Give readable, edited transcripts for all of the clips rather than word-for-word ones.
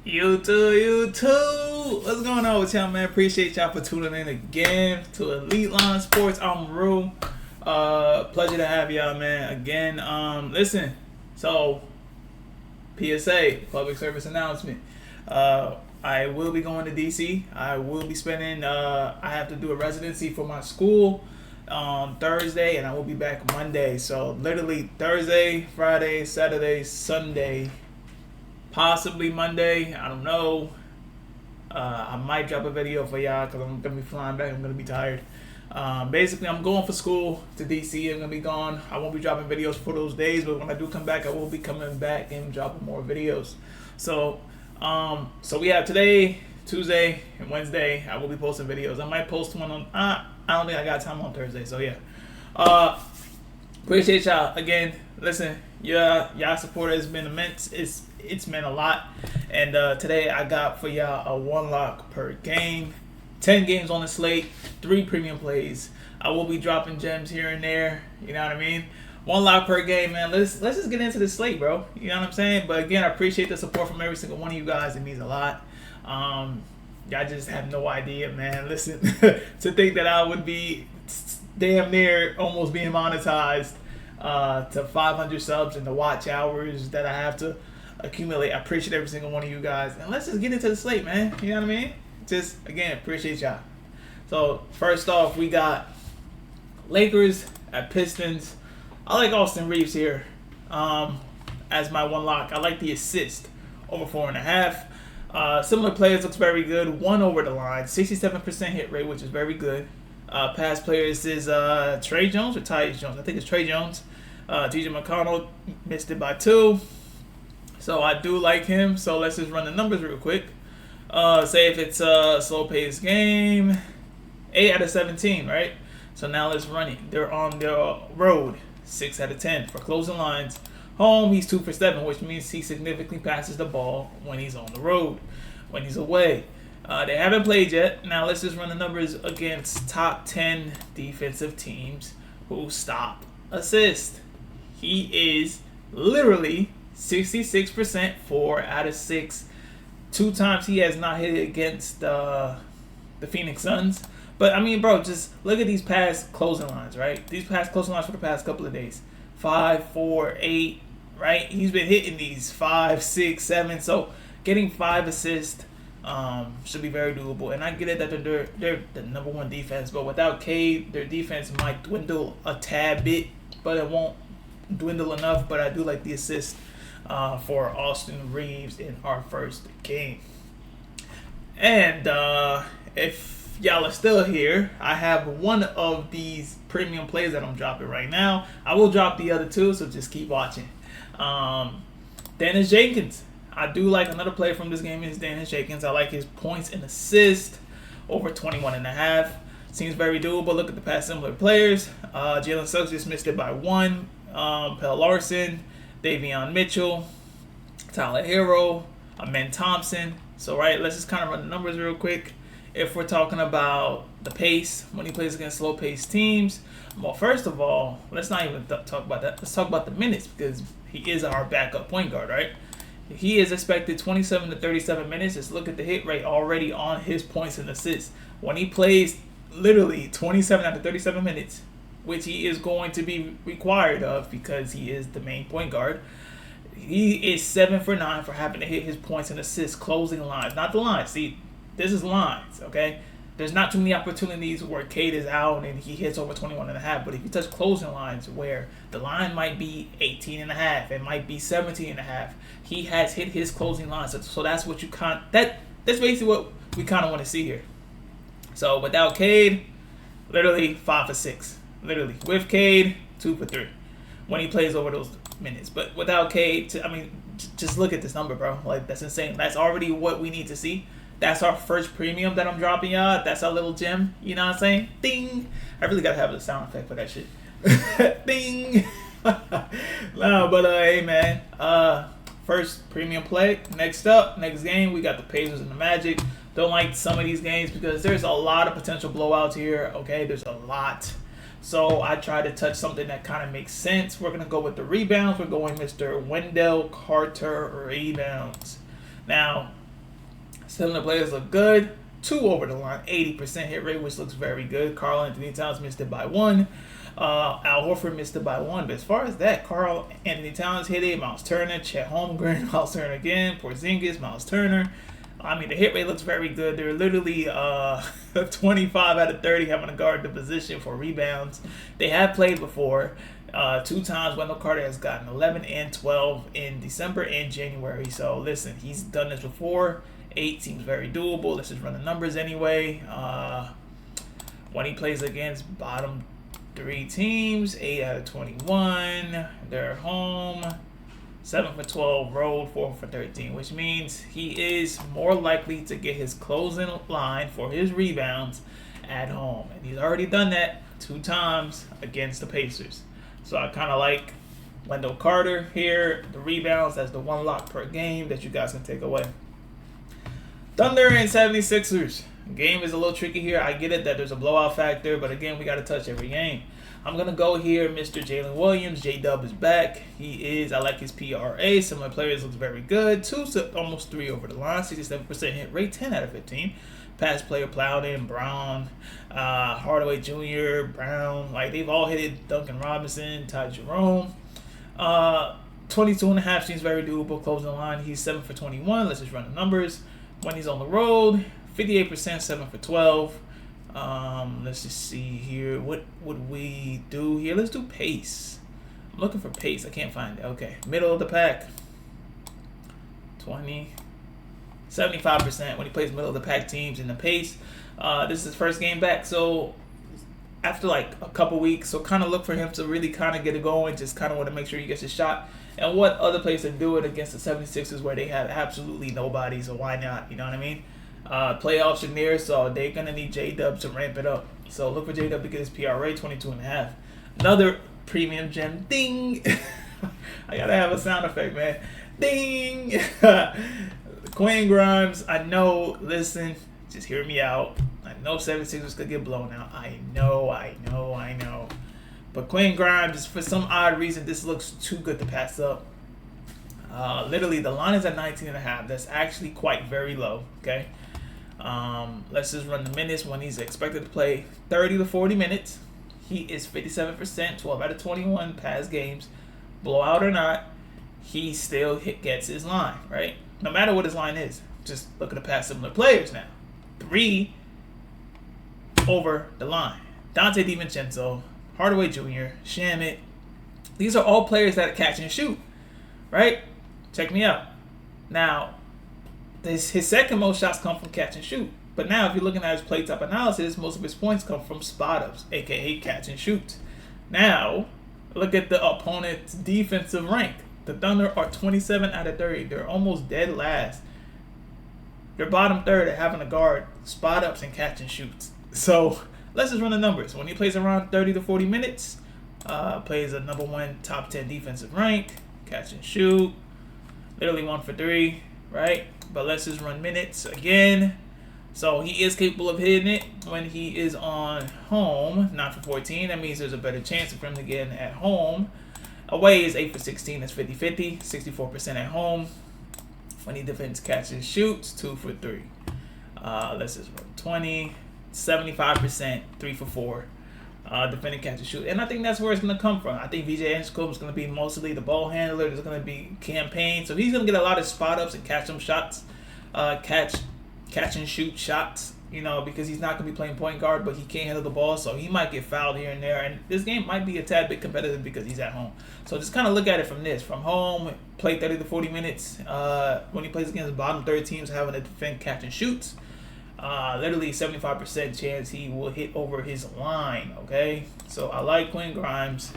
You too, you too. What's going on with y'all, man? Appreciate y'all for tuning in again to Elite Line Sports. I'm Ru. Pleasure to have y'all, man. Again, listen. So, PSA, public service announcement. I will be going to DC. I will be spending. I have to do a residency for my school on Thursday, and I will be back Monday. So literally Thursday, Friday, Saturday, Sunday. Possibly Monday. I don't know. I might drop a video for y'all because I'm going to be flying back. I'm going to be tired. Basically, I'm going for school to DC. I'm going to be gone. I won't be dropping videos for those days, but when I do come back, I will be coming back and dropping more videos. So we have today, Tuesday, and Wednesday. I will be posting videos. I might post one on... I don't think I got time on Thursday, so yeah. Appreciate y'all. Again, listen, y'all support has been immense. It's meant a lot. And today I got for y'all a 1 lock per game. 10 games on the slate, 3 premium plays. I will be dropping gems here and there. You know what I mean? 1 lock per game, man. Let's just get into the slate, bro. You know what I'm saying? But again, I appreciate the support from every single one of you guys. It means a lot. Y'all just have no idea, man. Listen, to think that I would be damn near almost being monetized to 500 subs and the watch hours that I have to accumulate. I appreciate every single one of you guys. And let's just get into the slate, man. You know what I mean? Just, again, appreciate y'all. So, first off, we got Lakers at Pistons. I like Austin Reeves here as my 1 lock. I like the assist over 4.5. Similar players looks very good. 1 over the line. 67% hit rate, which is very good. Past players is Trey Jones or Tyus Jones. I think it's Trey Jones. TJ McConnell missed it by 2. So I do like him. So let's just run the numbers real quick. Say if it's a slow-paced game, 8 out of 17, right? So now let's run it. They're on the road, 6 out of 10 for closing lines. Home, he's 2 for 7, which means he significantly passes the ball when he's on the road, when he's away. They haven't played yet. Now let's just run the numbers against top 10 defensive teams who stop assist. He is literally 66%, 4 out of 6. 2 times he has not hit it against the Phoenix Suns. But, I mean, bro, just look at these past closing lines, right? These past closing lines for the past couple of days. 5, 4, 8, right? He's been hitting these 5, 6, 7. So, getting 5 assists should be very doable. And I get it that they're the number 1 defense. But without Cade, their defense might dwindle a tad bit. But it won't dwindle enough. But I do like the assist for Austin Reeves in our first game. And if y'all are still here, I have one of these premium plays that I'm dropping right now. I will drop the other 2, so just keep watching. Dennis Jenkins. I do like another play from this game is Dennis Jenkins. I like his points and assist over 21.5. Seems very doable. Look at the past similar players. Jalen Suggs just missed it by 1. Pell Larson, Davion Mitchell, Tyler Hero, Amen Thompson. So, right, let's just kind of run the numbers real quick. If we're talking about the pace, when he plays against slow-paced teams, well, first of all, let's not even talk about that. Let's talk about the minutes because he is our backup point guard, right? He is expected 27 to 37 minutes. Just look at the hit rate already on his points and assists. When he plays literally 27 out of 37 minutes, which he is going to be required of because he is the main point guard, he is 7 for 9 for having to hit his points and assists closing lines. Not the lines. See, this is lines, okay? There's not too many opportunities where Cade is out and he hits over 21.5. But if you touch closing lines where the line might be 18.5, it might be 17.5, he has hit his closing lines. So that's what you that's basically what we kind of want to see here. So without Cade, literally 5 for 6. Literally. With Cade, 2 for 3 when he plays over those minutes. But without Cade, just look at this number, bro. Like, that's insane. That's already what we need to see. That's our first premium that I'm dropping y'all. That's our little gem. You know what I'm saying? Ding. I really got to have a sound effect for that shit. Ding. No, but hey, man. First premium play. Next game, we got the Pacers and the Magic. Don't like some of these games because there's a lot of potential blowouts here. Okay, there's a lot. So I try to touch something that kind of makes sense. We're going to go with the rebounds. We're going Mr. Wendell Carter rebounds. Now, Cylinder players look good. 2 over the line, 80% hit rate, which looks very good. Karl Anthony Towns missed it by 1. Al Horford missed it by 1. But as far as that, Karl Anthony Towns hit it. Miles Turner, Chet Holmgren, Miles Turner again. Porzingis, Miles Turner. I mean, the hit rate looks very good. They're literally 25 out of 30 having to guard the position for rebounds. They have played before. 2 times Wendell Carter has gotten 11 and 12 in December and January. So listen, he's done this before. 8 seems very doable. Let's just run the numbers anyway. When he plays against bottom 3 teams, 8 out of 21. They're home. 7 for 12 road, 4 for 13, which means he is more likely to get his closing line for his rebounds at home. And he's already done that 2 times against the Pacers. So I kind of like Wendell Carter here. The rebounds, that's the 1 lock per game that you guys can take away. Thunder and 76ers. Game is a little tricky here. I get it that there's a blowout factor, but again, we got to touch every game. I'm going to go here, Mr. Jalen Williams. J-Dub is back. I like his PRA. Some of my players looks very good. 2, almost 3 over the line. 67% hit rate, 10 out of 15. Pass player, Plowden, Brown, Hardaway Jr., Brown. Like, they've all hit it. Duncan Robinson, Ty Jerome. 22.5 seems very doable. Closing the line. He's 7 for 21. Let's just run the numbers. When he's on the road, 58%, 7 for 12. Let's just see here. What would we do here? Let's do pace. I'm looking for pace. I can't find it. Okay. Middle of the pack. 20. 75% when he plays middle of the pack teams in the pace. This is his first game back. So after like a couple weeks, so kind of look for him to really kind of get it going. Just kind of want to make sure he gets his shot. And what other places do it against the 76ers where they have absolutely nobody, so why not? You know what I mean? Playoffs are near, so they're going to need J-Dub to ramp it up. So look for J-Dub to get his PRA, 22.5. Another premium gem. Ding! I got to have a sound effect, man. Ding! Quinn Grimes, I know, listen, just hear me out. I know 76ers could get blown out. I know. But Quinn Grimes, for some odd reason, this looks too good to pass up. Literally, the line is at 19.5. That's actually quite very low, okay? Let's just run the minutes when he's expected to play 30 to 40 minutes. He is 57%, 12 out of 21 past games. Blowout or not, he still gets his line, right? No matter what his line is. Just look at the past similar players now. 3 over the line. Dante DiVincenzo, Hardaway Jr., Shamet. These are all players that catch and shoot, right? Check me out. Now, his second most shots come from catch and shoot. But now, if you're looking at his play type analysis, most of his points come from spot ups, aka catch and shoots. Now, look at the opponent's defensive rank. The Thunder are 27 out of 30. They're almost dead last. They're bottom third at having to guard spot ups and catch and shoots. So let's just run the numbers. When he plays around 30 to 40 minutes, plays a number 1 top 10 defensive rank, catch and shoot, literally 1 for 3, right? But let's just run minutes again. So he is capable of hitting it when he is on home, 9 for 14. That means there's a better chance for him to get in at home. Away is 8 for 16. That's 50-50. 64% at home. When he defends catch and shoots, 2 for 3. Let's just run 20. 75%, 3 for 4. Defending catch and shoot. And I think that's where it's going to come from. I think VJ Anscombe is going to be mostly the ball handler. There's going to be campaign. So he's going to get a lot of spot ups and catch them shots. Catch and shoot shots. You know, because he's not going to be playing point guard, but he can't handle the ball, so he might get fouled here and there. And this game might be a tad bit competitive because he's at home. So just kind of look at it from this. From home, play 30 to 40 minutes. When he plays against the bottom third teams, having to defend catch and shoots. Literally 75% chance he will hit over his line, okay? So I like Quinn Grimes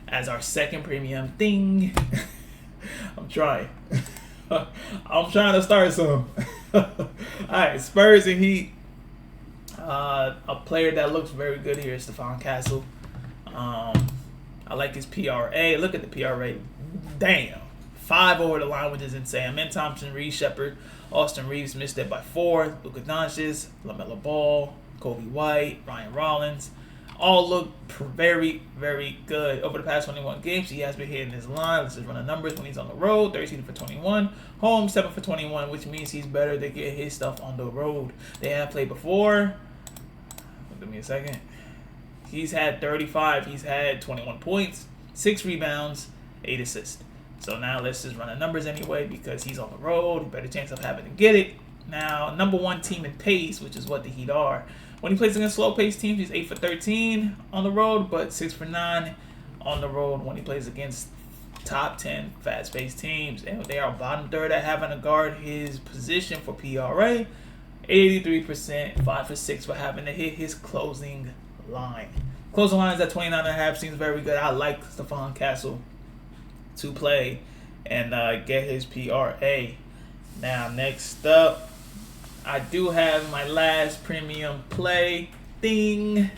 as our second premium thing. I'm trying. I'm trying to start some. All right, Spurs and Heat. A player that looks very good here is Stephon Castle. I like his PRA. Look at the PRA. Damn. 5 over the line, which is insane. Amen Thompson, Reed Shepard, Austin Reeves missed it by 4. Luka Doncic, LaMelo Ball, Kobe White, Ryan Rollins. all look very, very good. Over the past 21 games, he has been hitting his line. Let's just run the numbers when he's on the road. 13 for 21. Home, 7 for 21, which means he's better to get his stuff on the road. They have played before. Give me a second. He's had 35. He's had 21 points, 6 rebounds, 8 assists. So now let's just run the numbers anyway because he's on the road. Better chance of having to get it. Now, number 1 team in pace, which is what the Heat are. When he plays against slow-paced teams, he's 8 for 13 on the road, but 6 for 9 on the road when he plays against top 10 fast-paced teams. And they are bottom third at having to guard his position for PRA. 83%, 5 for 6 for having to hit his closing line. Closing lines at 29.5 seems very good. I like Stephon Castle to play and get his PRA. Now, next up, I do have my last premium play thing.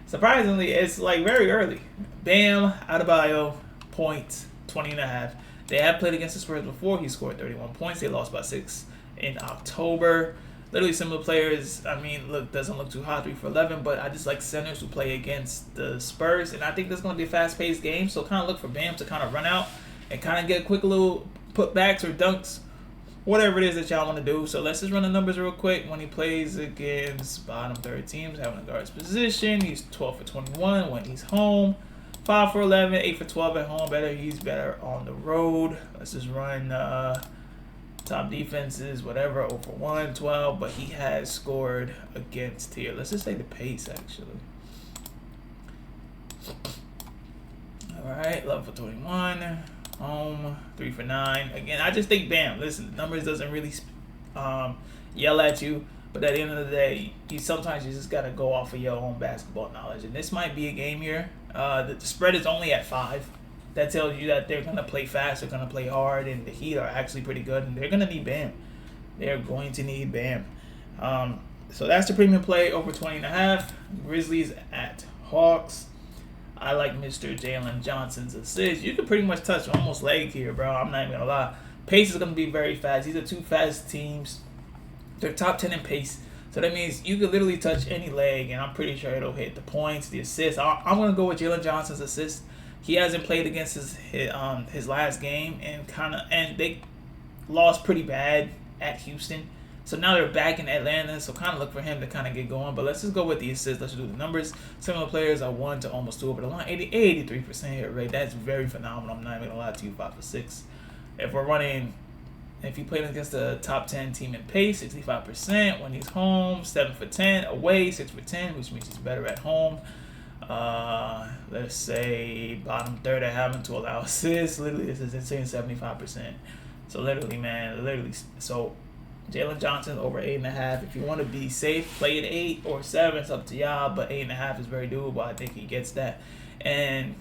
Surprisingly, it's like very early. Bam Adebayo, points, 20.5. They have played against the Spurs before. He scored 31 points. They lost by 6 in October. Literally similar players. I mean, look, doesn't look too hot, 3 for 11, but I just like centers who play against the Spurs. And I think this is going to be a fast-paced game, so kind of look for Bam to kind of run out and kind of get quick little putbacks or dunks, whatever it is that y'all want to do. So let's just run the numbers real quick. When he plays against bottom third teams, having a guard's position, he's 12 for 21 when he's home, 5 for 11, 8 for 12 at home. He's better on the road. Let's just run top defenses, whatever, over 1, 12, but he has scored against here. Let's just say the pace, actually. All right, 11 for 21. Home, 3 for 9. Again, I just think, bam, listen, the numbers doesn't really yell at you, but at the end of the day, sometimes you just got to go off of your own basketball knowledge. And this might be a game here. The spread is only at 5. That tells you that they're going to play fast, they're going to play hard, and the Heat are actually pretty good, and they're going to need Bam. They're going to need Bam. So that's the premium play, over 20.5. Grizzlies at Hawks. I like Mr. Jalen Johnson's assist. You can pretty much touch almost leg here, bro. I'm not even going to lie. Pace is going to be very fast. These are 2 fast teams. They're top 10 in pace. So that means you could literally touch any leg, and I'm pretty sure it'll hit the points, the assists. I'm going to go with Jalen Johnson's assist. He hasn't played against his last game, and they lost pretty bad at Houston. So now they're back in Atlanta, so kind of look for him to kind of get going. But let's just go with the assists. Let's do the numbers. Similar players are 1 to almost 2 over the line. 83% hit rate. That's very phenomenal. I'm not even going to lie to you, 5 for 6. If he played against the top 10 team in pace, 65%. When he's home, 7 for 10. Away, 6 for 10, which means he's better at home. Let's say bottom third at having to allow assists. Literally, this is insane, 75%. So so Jalen Johnson over 8.5. If you want to be safe, play at 8 or 7. It's up to y'all, but 8.5 is very doable. I think he gets that. And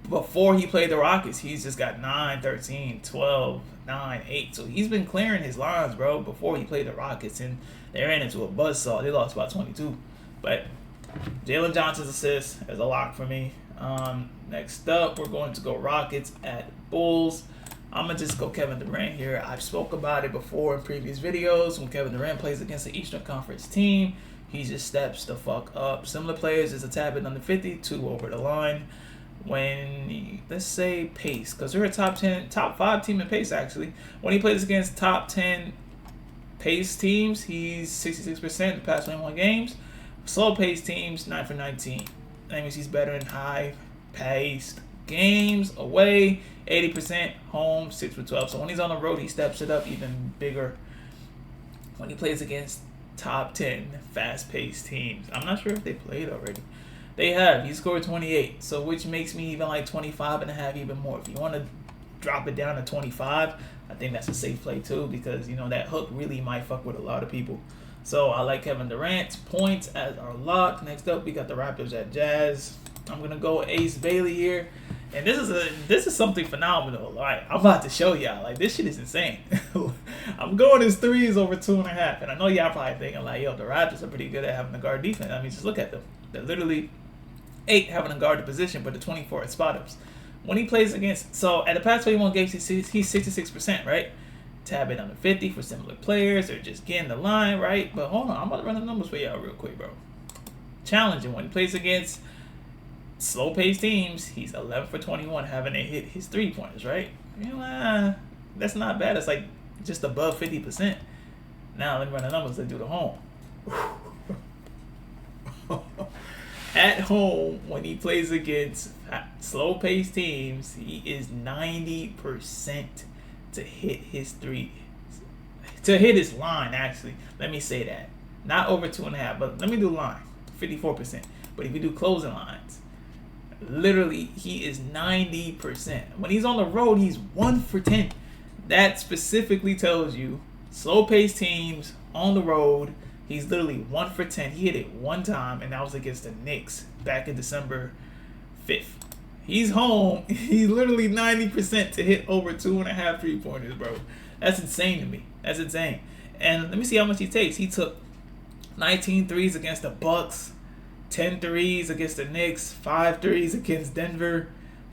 before he played the Rockets, he's just got 9, 13, 12, 9, 8. So he's been clearing his lines, bro, before he played the Rockets, and they ran into a buzzsaw. They lost by 22. But Jalen Johnson's assist is a lock for me. Next up, we're going to go Rockets at Bulls. I'm going to just go Kevin Durant here. I've spoke about it before in previous videos. When Kevin Durant plays against the Eastern Conference team, he just steps the fuck up. Similar players is a tad bit under 50, 2 over the line. Let's say pace, because they're a top 5 team in pace, actually. When he plays against top 10 pace teams, he's 66% the past 21 games. Slow pace teams, 9 for 19. That means he's better in high paced games. Away, 80%. Home, 6 for 12. So when he's on the road, he steps it up even bigger. When he plays against top 10 fast paced teams, I'm not sure if they played already. They have. He scored 28, so which makes me even like 25.5 even more. If you want to drop it down to 25, I think that's a safe play too, because that hook really might fuck with a lot of people. So I like Kevin Durant's points as our lock. Next up, we got the Raptors at Jazz. I'm gonna go Ace Bailey here, and this is something phenomenal. All right, I'm about to show y'all. Like, this shit is insane. I'm going his threes over 2.5, and I know y'all probably thinking like, yo, the Raptors are pretty good at having a guard defense. I mean, just look at them. They're literally 8 having a guard the position, but the 24 at spot ups. When he plays against, so at the past 21 games, he's 66%, right? Tab it under 50 for similar players. They're just getting the line, right? But hold on, I'm about to run the numbers for y'all real quick, bro. challenging. When he plays against slow-paced teams, he's 11 for 21, having to hit his 3-pointers, right? That's not bad. It's like just above 50%. Now, let me run the numbers. Let's do the home. At home, when he plays against slow-paced teams, he is 90% to hit his line, actually. Let me say that. Not over 2.5, but let me do line, 54%. But if you do closing lines, literally, he is 90%. When he's on the road, he's 1 for 10. That specifically tells you slow-paced teams on the road, he's literally 1 for 10. He hit it one time, and that was against the Knicks back in December 5th. He's home. He's literally 90% to hit over 2.5 3-pointers, bro. That's insane to me. That's insane. And let me see how much he takes. He took 19 threes against the Bucks, 10 threes against the Knicks, 5 threes against Denver,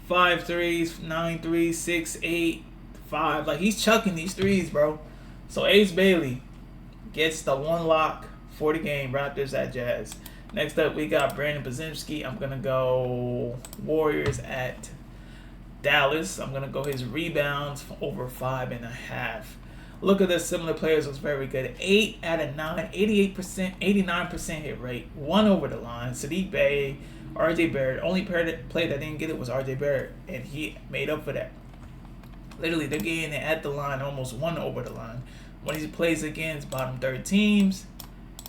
5 threes, 9 threes, 6, 8, 5. Like, he's chucking these threes, bro. So Ace Bailey gets the 1 lock for the game. Raptors at Jazz. Next up, we got Brandon Podziemski. I'm going to go Warriors at Dallas. I'm going to go his rebounds for over 5.5. Look at this. Similar players was very good. 8 out of 9, 88%, 89% hit rate. 1 over the line. Sadiq Bey, RJ Barrett. Only player that didn't get it was RJ Barrett, and he made up for that. Literally, they're getting it at the line, almost 1 over the line. When he plays against bottom third teams,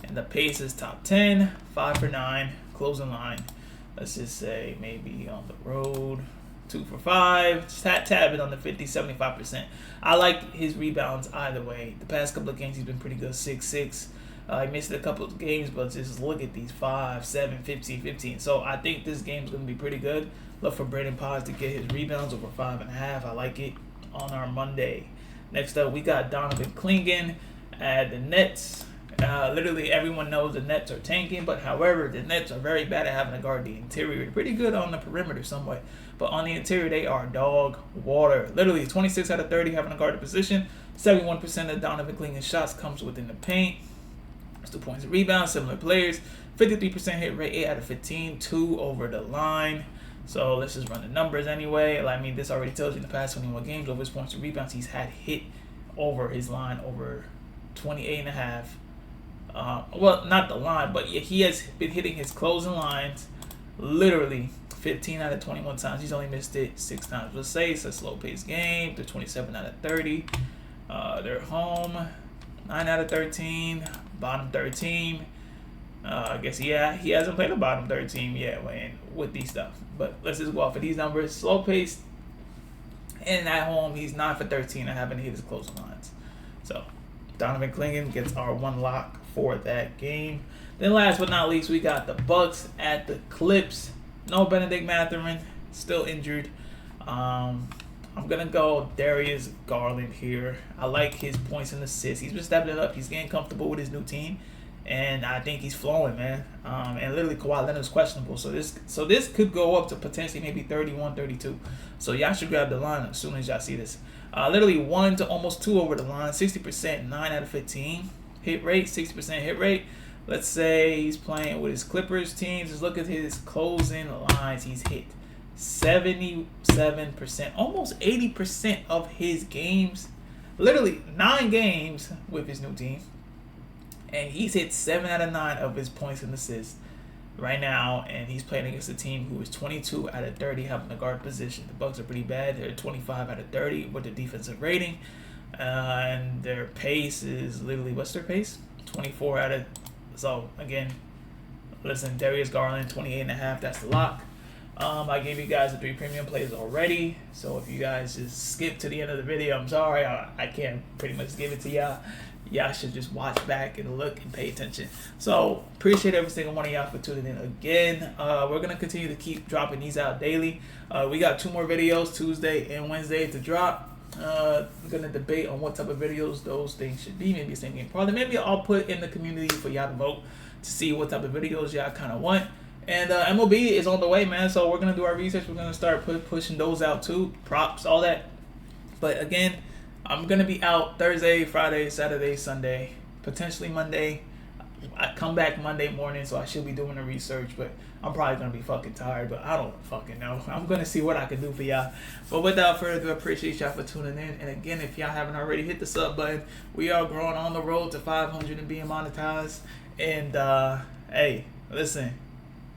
and the pace is top 10, 5 for 9, closing line. Let's just say maybe on the road, 2 for 5, just tab it on the 50, 75%. I like his rebounds either way. The past couple of games, he's been pretty good, 6-6. He missed a couple of games, but just look at these 5, 7, 15, 15. So I think this game's going to be pretty good. Look for Brandon Podz to get his rebounds over 5.5. I like it on our Monday. Next up, we got Donovan Clingan at the Nets. Literally everyone knows the Nets are tanking, but however, the Nets are very bad at having to guard the interior. They're pretty good on the perimeter somewhat, but on the interior, they are dog water. Literally 26 out of 30 having to guard the position. 71% of Donovan Clingan's shots comes within the paint. It's 2 points and rebounds, similar players. 53% hit rate, 8 out of 15, 2 over the line. So let's just run the numbers anyway. I mean, this already tells you in the past 21 games, over his points and rebounds, he's had hit over his line over 28.5. Well, not the line, but yeah, he has been hitting his closing lines literally 15 out of 21 times. He's only missed it 6 times. Let's say it's a slow-paced game. They're 27 out of 30. They're home, 9 out of 13. Bottom 13. I guess, yeah, he hasn't played a bottom 13 yet with these stuff. But let's just go off of these numbers. Slow-paced. And at home, he's 9 for 13 and having to hit his closing lines. So Donovan Clingan gets our 1 lock for that game. Then last but not least, we got the Bucks at the Clips. No Benedict Mathurin, still injured. I'm going to go Darius Garland here. I like his points and assists. He's been stepping it up. He's getting comfortable with his new team. And I think he's flowing, man. And literally Kawhi Leonard's questionable. So this could go up to potentially maybe 31, 32. So y'all should grab the line as soon as y'all see this. Literally 1 to almost 2 over the line. 60%, 9 out of 15. Hit rate, 60% hit rate. Let's say he's playing with his Clippers teams. Just look at his closing lines. He's hit 77%, almost 80% of his games. Literally 9 games with his new team. And he's hit 7 out of 9 of his points and assists right now. And he's playing against a team who is 22 out of 30 having the guard position. The Bucks are pretty bad. They're 25 out of 30 with the defensive rating. And their pace is literally, what's their pace? 24 out of, so again, listen, Darius Garland, 28.5, that's the lock. I gave you guys the 3 premium plays already. So if you guys just skip to the end of the video, I'm sorry. I can't pretty much give it to y'all. Y'all should just watch back and look and pay attention. So appreciate every single one of y'all for tuning in again. We're going to continue to keep dropping these out daily. We got 2 more videos, Tuesday and Wednesday, to drop. We're going to debate on what type of videos those things should be. Maybe same game probably. Maybe I'll put in the community for y'all to vote to see what type of videos y'all kind of want. And MLB is on the way, man. So we're going to do our research. We're going to start pushing those out too. Props, all that. But again, I'm going to be out Thursday, Friday, Saturday, Sunday, potentially Monday. I come back Monday morning, so I should be doing the research, but I'm probably gonna be fucking tired, but I don't fucking know. I'm gonna see what I can do for y'all. But without further ado, I appreciate y'all for tuning in. And again, if y'all haven't already, hit the sub button. We are growing on the road to 500 and being monetized. And hey, listen,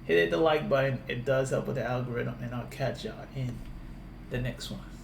hit the like button. It does help with the algorithm, and I'll catch y'all in the next one.